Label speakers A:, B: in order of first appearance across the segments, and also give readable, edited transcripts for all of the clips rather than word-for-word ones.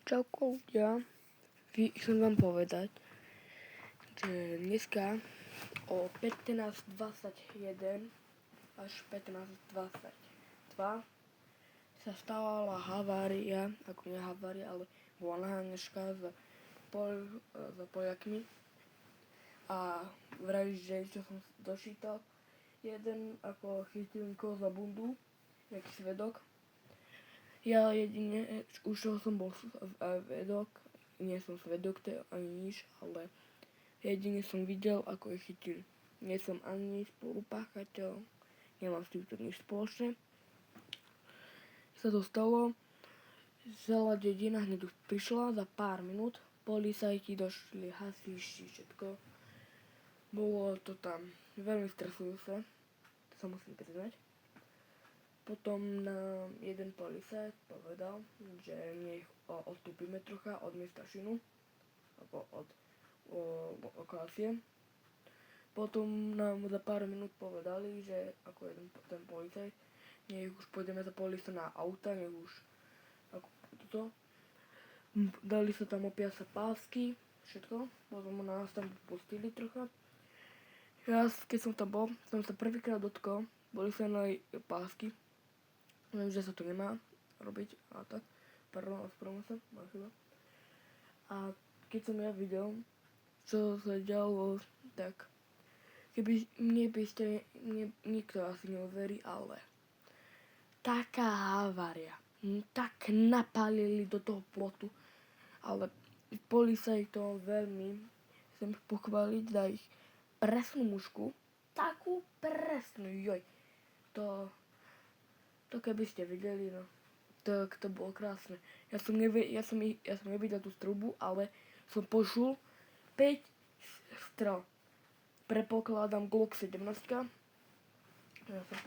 A: Čauko ľudia, chcem vám povedať, že dneska o 15:21 až 15:22 sa stala havária, ako nie havária, ale bola naháňačka za Poliakmi a vraj, že čo som dočítal, jeden ako chytil niekoho za bundu, nejaký svedok. Ja jedine, už čo som bol svedok, nie som svedok ani nič, ale jedine som videl, ako ich chytili. Nie som ani spolupáchateľ, nemám s týmto nič spoločné. Sa to stalo, celá dedina hneď už prišla za pár minút, policajti došli, hasiči, všetko. Bolo to tam veľmi stresujúce, to sa musím priznať. Potom nám jeden policajt povedal, že nech odstúpime trocha od miesta činu, alebo od lokácie. Potom nám za pár minút povedali, že ako ten policajt, nech už pôjdeme za policiu na auta, nech už ako toto. Dali sa tam opiať sa pásky, všetko. Potom nás tam pustili trocha. Ja, keď som tam bol, som sa prvýkrát dotkol policajnej pásky. Viem, že sa to nemá robiť a tak. Pardon, ospravedlňujem sa, má chyba. A keď som ja videl, čo sa dialo, tak keby mne by ste, nikto asi neuverí, ale taká havária. Tak napálili do toho plotu, ale policajtom veľmi chcem pochváliť za ich presnú mušku. Takú presnú, joj. To keby ste videli, no, tak to bolo krásne. Ja som nevidel tú strelbu, ale som počul 5 strel. Prepokladám Glock 17. Ja som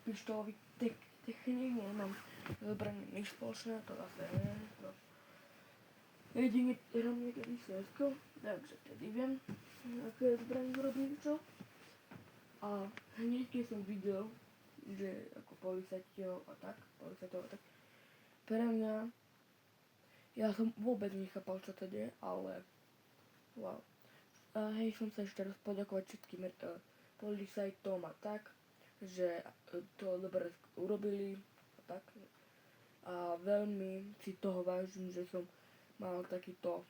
A: pištolový technik, nemám zbraní nič spoločné, to zase nie. No. Jedine hrám niekedy CSko, takže tedy viem, aké zbraní robím čo. A hneď keď som videl, že ako policajtov a tak, pre mňa, ja som vôbec nechápal, čo to deje, ale wow. A hej, som sa ešte raz poďakovať všetkým policajtom a tak, že to dobre urobili a tak. A veľmi si toho vážim, že som mal takýto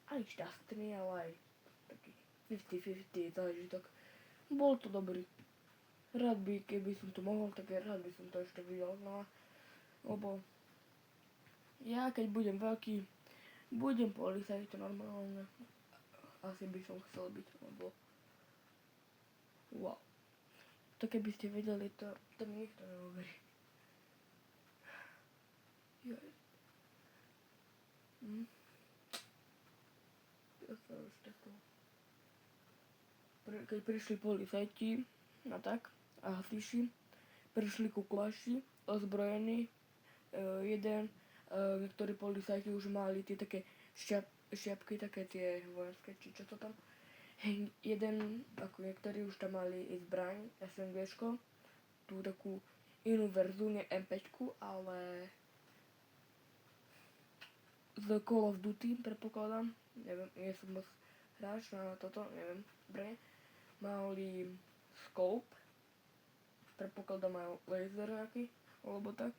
A: aj šťastný, ale aj taký 50-50 zážitok. Bol to dobrý. Rád by, keby som to mohol, tak rád by som to ešte videl znova. Lebo ja keď budem veľký, budem policajt normálne. Asi by som chcel byť, lebo wow. To keby ste vedeli, to mi nikto neuverí. Joj. Ja sa už takto. Keď prišli policajti a tak, a hasiči, prišli kuklaši, ozbrojení, niektorí policajti už mali tie také šťapky, také tie vojenské, či čo to tam. Jeden, ako niektorí už tam mali i zbraň, SMGčko, tú takú inú verziu, nie M5, ale z Call of Duty, predpokladám, neviem, nie som moc hráč na toto, neviem, zbranie. Mali scope, predpokladám majú laser nejaký, alebo tak,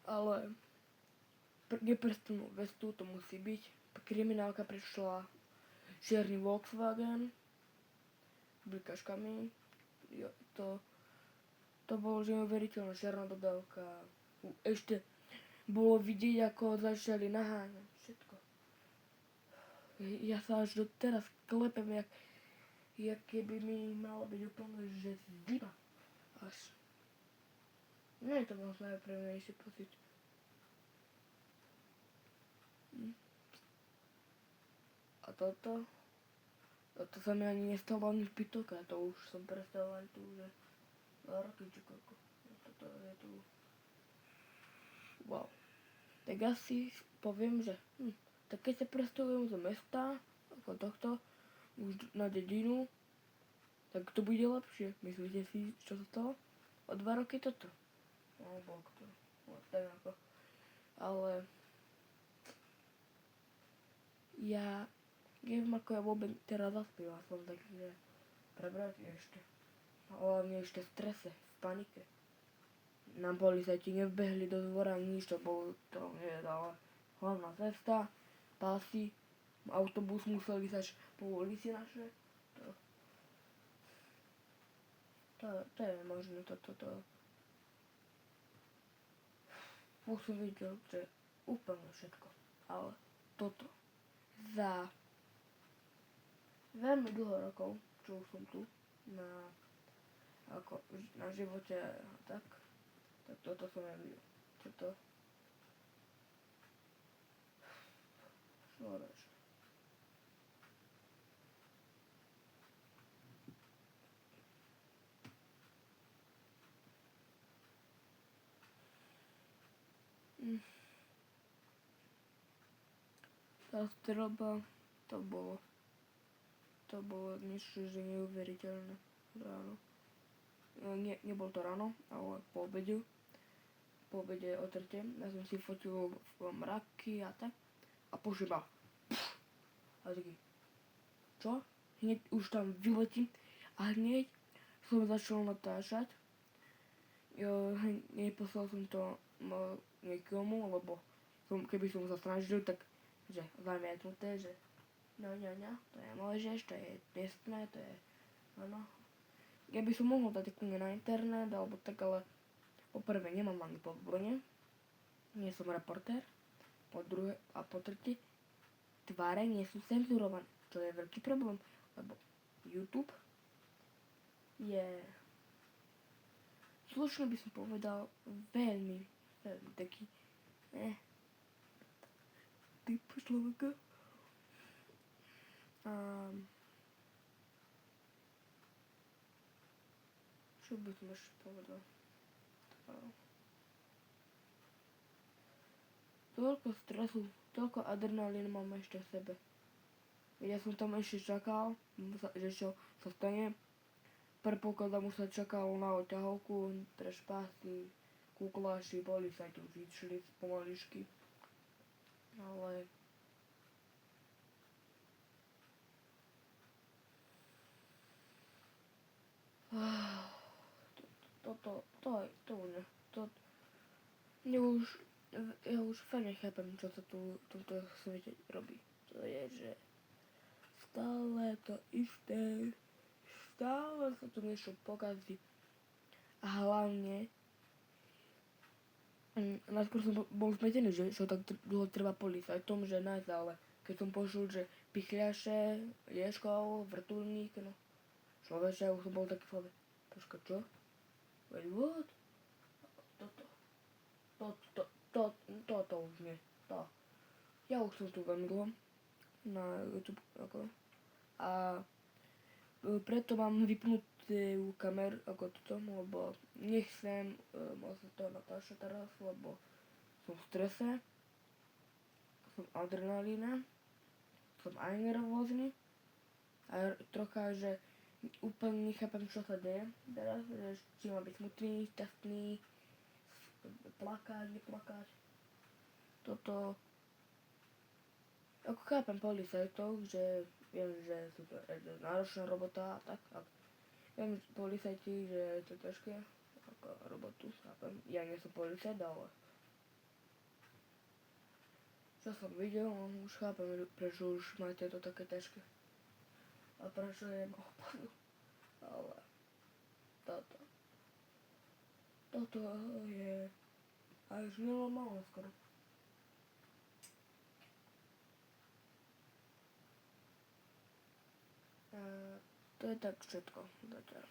A: ale neprstnú vestu to musí byť. Kriminálka prišla čierny Volkswagen s blikačkami, to bolo že neuveriteľná čierna dodávka. Ešte bolo vidieť, ako začali naháňať všetko. Ja sa až doteraz klepem, jak keby mi malo byť úplne, že zima. Až. Nie je to moc najpríjemnejší pocit. A toto sa mi ani nestalo ani v Pitoke, to už som prestal aj tu, že 2 roky či koľko. Toto je tu. Wow. Tak asi poviem, že tak keď sa presťahujem z mesta, ako tohto, už na dedinu, tak to bude lepšie. Myslíte si, čo sa stalo? O 2 roky toto. No, bol to. Tak ako. Ale Ja neviem, ako ja vôbec teraz zaspívam, som taký, že prebratý ešte. A hlavne ešte v strese, v panike. Nám policajti nevbehli do dvora, nič, to bolo, to nedala hlavná cesta, pásy, autobus museli sa po ulici naše. To je možné, to. Už som videl, že úplne všetko, ale toto za veľmi dlho rokov, čo už som tu, na živote a tak toto som nevidel. Toto šoreš. Tá strelba, to bolo niečo, že neuveriteľné ráno. Nebol to ráno, ale po obede o trete. Ja som si fotil v mraky a tak. A pošeba. A taký, čo? Hneď už tam vyletím a hneď som začal natáčať. Neposlal som to niekomu, lebo keby som sa snažil, tak že zamietnuté, že no, to je môžeš, to je trestné, to je, áno. Ja by som mohol dať knihu na internet, alebo tak, ale po prvé nemám ani povolenie, nie som reportér, po druhé a po tretie, tváre nie sú cenzurované, čo je veľký problém, lebo YouTube je, slušne by som povedal, veľmi taký, typ človeka. Čo by som ešte povedal? Toľko stresu, toľko adrenalínu mám ešte v sebe. Ja som tam ešte čakal, že čo sa stane. Predpokladám, už sa čakalo na odťahovku, trešpásy, kukláši, policajti už išli pomaličky. Ale ja už fakt nechápem, čo sa tu v tomto svete robí. To je, že stále to isté, stále sa tu niečo pokazí. A hlavne, najskôr som bol zmetený, že čo tak dlho trvá policajtom, že nájsť, ale keď som počul, že pichľaše, Ješkov, vrtuľník, no človeče, už som bol taký v hlave. Počka, čo? Wait, what? Toto už nie. To. Ja už som tu veľmi dlho na YouTube a preto mám vypnutú kameru ako toto, lebo nechcem moc to natáčať teraz, lebo som v strese, som adrenalína, som aj nervózny a trocha, že úplne nechápem, čo sa deje teraz, že či mám byť smutný, šťastný, plakať, neplakať. Toto, ako chápem policajtov, že viem, že sú to náročná robota a tak. A viem, policajti, že je to ťažké, ako robotu, chápem. Ja nie som policajt, ale čo som videl, už chápem, prečo už máte to také ťažké. A prečo je opadlo. Ale toto je až nenormálne skoro. To je tak všetko zatiaľ.